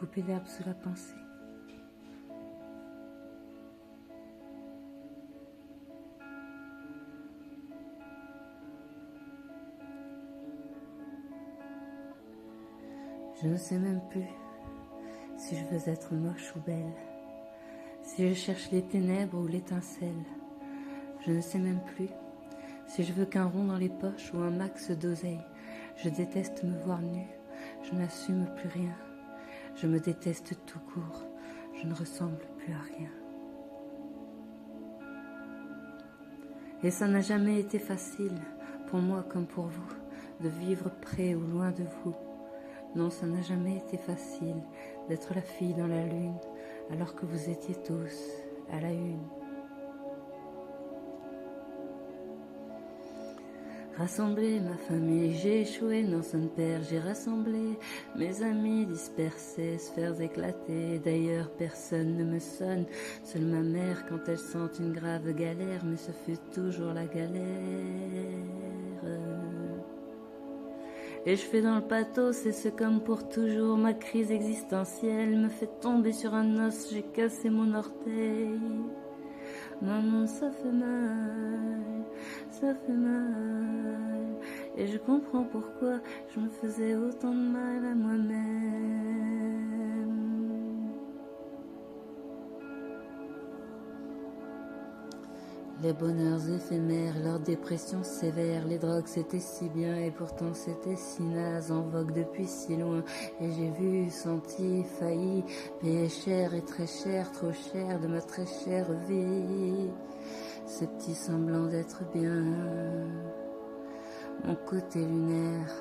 couper l'herbe sous la pensée. Je ne sais même plus si je veux être moche ou belle, si je cherche les ténèbres ou l'étincelle. Je ne sais même plus si je veux qu'un rond dans les poches ou un max d'oseille. Je déteste me voir nue, je n'assume plus rien. Je me déteste tout court, je ne ressemble plus à rien. Et ça n'a jamais été facile, pour moi comme pour vous, de vivre près ou loin de vous. Non, ça n'a jamais été facile d'être la fille dans la lune, alors que vous étiez tous à la une. Rassembler ma famille, j'ai échoué, non ça ne perd, j'ai rassemblé mes amis dispersés, sphères éclatées, d'ailleurs personne ne me sonne, seule ma mère quand elle sent une grave galère, mais ce fut toujours la galère. Et je fais dans le pathos, et c'est comme pour toujours, ma crise existentielle me fait tomber sur un os, j'ai cassé mon orteil. Maman, ça fait mal, et je comprends pourquoi je me faisais autant de mal à moi-même. Les bonheurs éphémères, leur dépression sévère, les drogues c'était si bien et pourtant c'était si naze, en vogue depuis si loin. Et j'ai vu, senti, failli, payé cher et très cher, trop cher de ma très chère vie. Ces petits semblants d'être bien, mon côté lunaire.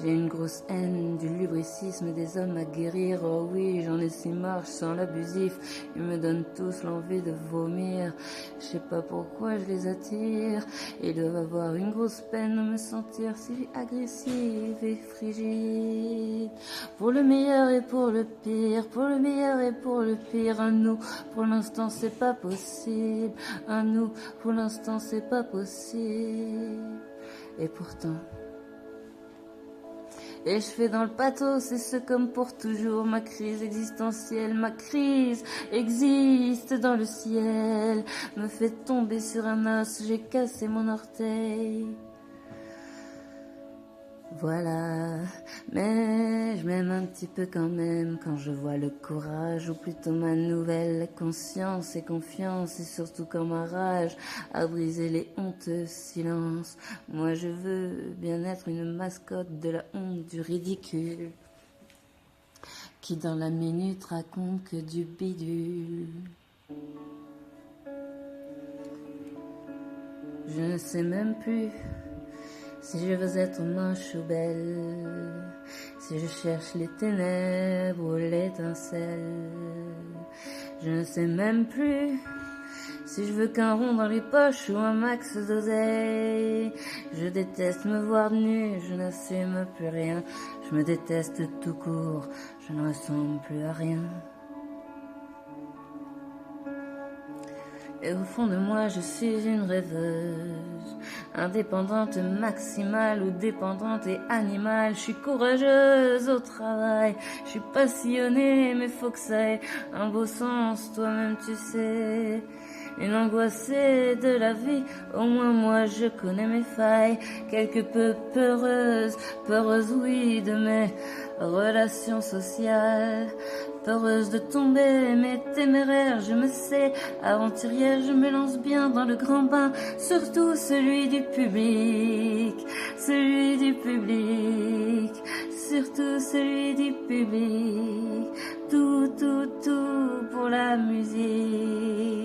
J'ai une grosse haine du lubricisme des hommes à guérir. Oh oui, j'en ai si marre, je sens l'abusif. Ils me donnent tous l'envie de vomir. Je sais pas pourquoi je les attire. Ils doivent avoir une grosse peine de me sentir si agressive et frigide. Pour le meilleur et pour le pire, pour le meilleur et pour le pire. À nous, pour l'instant c'est pas possible. À nous, pour l'instant c'est pas possible. Et pourtant... Et je fais dans le pathos, c'est ce comme pour toujours, ma crise existentielle, ma crise existe dans le ciel, me fait tomber sur un os, j'ai cassé mon orteil. Voilà, mais je m'aime un petit peu quand même quand je vois le courage, ou plutôt ma nouvelle conscience et confiance, et surtout quand ma rage a brisé les honteux silences. Moi je veux bien être une mascotte de la honte, du ridicule, qui dans la minute raconte que du bidule. Je ne sais même plus si je veux être moche ou belle, si je cherche les ténèbres ou l'étincelle. Je ne sais même plus si je veux qu'un rond dans les poches ou un max d'oseille. Je déteste me voir nue, je n'assume plus rien. Je me déteste tout court, je ne ressemble plus à rien. Et au fond de moi, je suis une rêveuse, indépendante maximale ou dépendante et animale. Je suis courageuse au travail, je suis passionnée, mais faut que ça ait un beau sens, toi-même tu sais. Une angoissée de la vie, au moins moi je connais mes failles. Quelque peu peureuse, peureuse oui de mes relations sociales. Peureuse de tomber, mais téméraire, je me sais aventurière, je me lance bien dans le grand bain, surtout celui du public, surtout celui du public, tout pour la musique.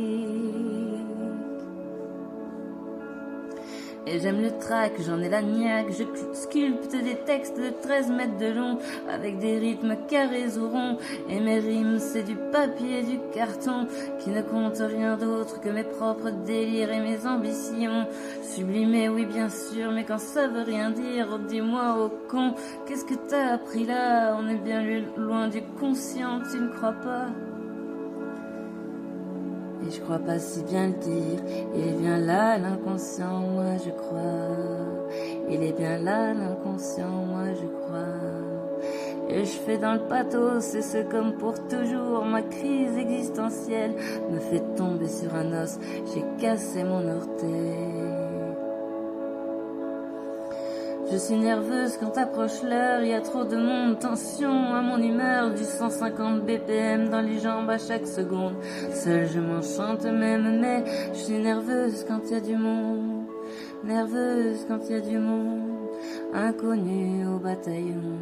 Et j'aime le track, j'en ai la niaque, je sculpte des textes de 13 mètres de long, avec des rythmes carrés ou ronds, et mes rimes c'est du papier, du carton, qui ne compte rien d'autre que mes propres délires et mes ambitions. Sublimées, oui bien sûr, mais quand ça veut rien dire, oh, dis-moi au con, qu'est-ce que t'as appris là? On est bien loin du conscient, tu ne crois pas? Et je crois pas si bien le dire, il est bien là l'inconscient, moi je crois. Il est bien là l'inconscient, moi je crois. Et je fais dans le pathos, et c'est comme pour toujours. Ma crise existentielle me fait tomber sur un os. J'ai cassé mon orteil. Je suis nerveuse quand approche l'heure, y a trop de monde, tension à mon humeur, du 150 BPM dans les jambes à chaque seconde. Seule je m'enchante même, mais je suis nerveuse quand y a du monde, nerveuse quand y a du monde, inconnu au bataillon.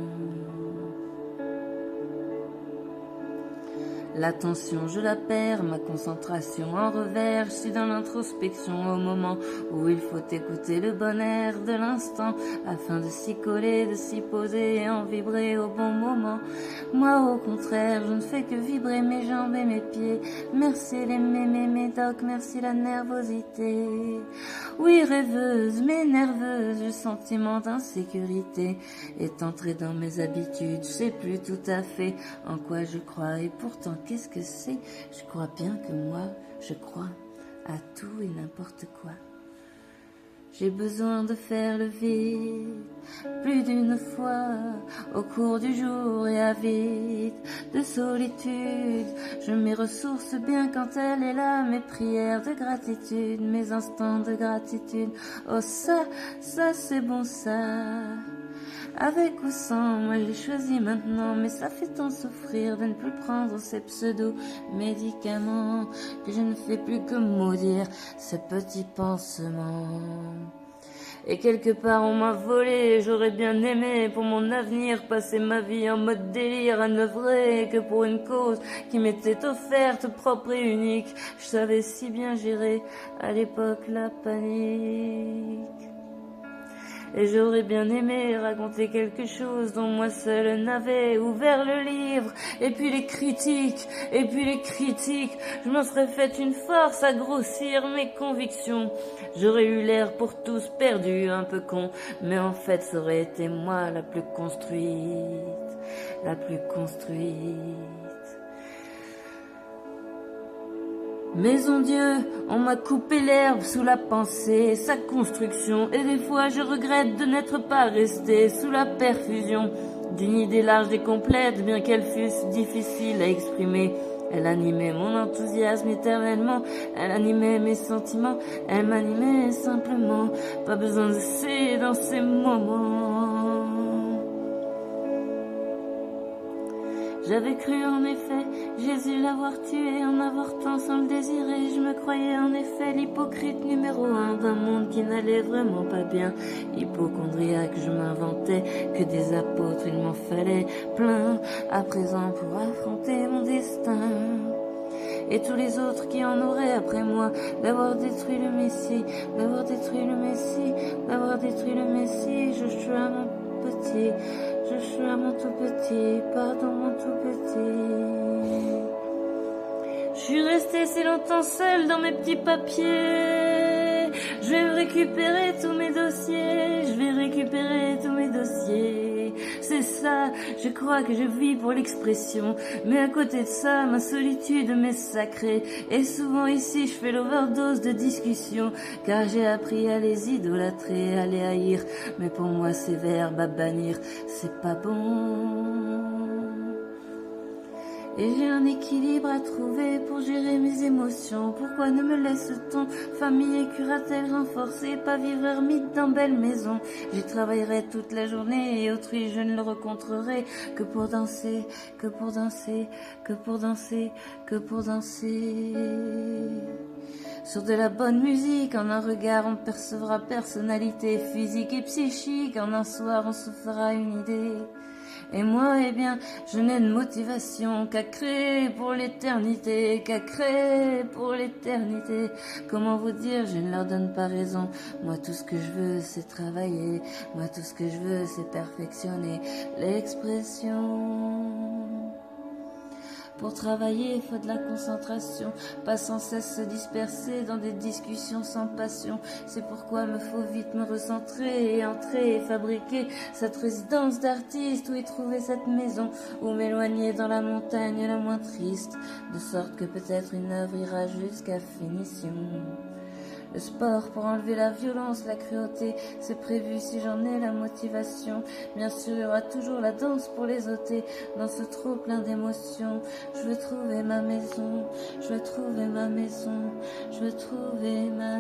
L'attention, je la perds, ma concentration en revers. Je suis dans l'introspection au moment où il faut écouter le bon air de l'instant afin de s'y coller, de s'y poser et en vibrer au bon moment. Moi, au contraire, je ne fais que vibrer mes jambes et mes pieds. Merci les médocs, merci la nervosité. Oui, rêveuse, mais nerveuse, le sentiment d'insécurité est entré dans mes habitudes. Je sais plus tout à fait en quoi je crois et pourtant qu'est-ce que c'est? Je crois bien que moi, je crois à tout et n'importe quoi. J'ai besoin de faire le vide plus d'une fois au cours du jour et à vide de solitude. Je m'y ressource bien quand elle est là, mes prières de gratitude, mes instants de gratitude. Oh ça c'est bon ça. Avec ou sans, moi j'ai choisi maintenant, mais ça fait tant souffrir de ne plus prendre ces pseudo-médicaments que je ne fais plus que maudire ces petits pansements. Et quelque part on m'a volé, j'aurais bien aimé pour mon avenir passer ma vie en mode délire, à n'œuvrer que pour une cause qui m'était offerte, propre et unique. Je savais si bien gérer à l'époque la panique. Et j'aurais bien aimé raconter quelque chose dont moi seule n'avais ouvert le livre. Et puis les critiques, je m'en serais fait une force à grossir mes convictions. J'aurais eu l'air pour tous perdu, un peu con, mais en fait ça aurait été moi la plus construite, la plus construite. Maison Dieu, on m'a coupé l'herbe sous la pensée, sa construction, et des fois je regrette de n'être pas resté sous la perfusion d'une idée large et complète, bien qu'elle fût difficile à exprimer. Elle animait mon enthousiasme éternellement, elle animait mes sentiments, elle m'animait simplement, pas besoin d'essayer dans ces moments. J'avais cru en effet Jésus l'avoir tué en avortant sans le désirer. Je me croyais en effet l'hypocrite numéro 1 d'un monde qui n'allait vraiment pas bien. Hypochondriaque, je m'inventais que des apôtres, il m'en fallait plein à présent pour affronter mon destin. Et tous les autres qui en auraient après moi, d'avoir détruit le Messie, d'avoir détruit le Messie, d'avoir détruit le Messie. Joshua mon petit, Joshua mon tout petit, pardon mon tout petit. Je suis restée si longtemps seule dans mes petits papiers. Je vais récupérer tous mes dossiers, je vais récupérer tous mes dossiers. C'est ça, je crois que je vis pour l'expression. Mais à côté de ça, ma solitude m'est sacrée. Et souvent ici, je fais l'overdose de discussions, car j'ai appris à les idolâtrer, à les haïr. Mais pour moi, ces verbes à bannir, c'est pas bon. Et j'ai un équilibre à trouver pour gérer mes émotions. Pourquoi ne me laisse-t-on famille et curatelle renforcée, pas vivre ermite dans belle maison? J'y travaillerai toute la journée et autrui je ne le rencontrerai que pour danser, que pour danser, que pour danser, que pour danser. Sur de la bonne musique, en un regard on percevra personnalité physique et psychique. En un soir on se fera une idée. Et moi, eh bien, je n'ai de motivation qu'à créer pour l'éternité, qu'à créer pour l'éternité. Comment vous dire, je ne leur donne pas raison. Moi, tout ce que je veux, c'est travailler. Moi, tout ce que je veux, c'est perfectionner l'expression. Pour travailler, il faut de la concentration, pas sans cesse se disperser dans des discussions sans passion. C'est pourquoi me faut vite me recentrer et entrer et fabriquer cette résidence d'artiste, où y trouver cette maison, ou m'éloigner dans la montagne la moins triste, de sorte que peut-être une œuvre ira jusqu'à finition. Le sport pour enlever la violence, la cruauté, c'est prévu si j'en ai la motivation. Bien sûr, il y aura toujours la danse pour les ôter, dans ce trop plein d'émotions. Je veux trouver ma maison, je veux trouver ma maison, je veux trouver ma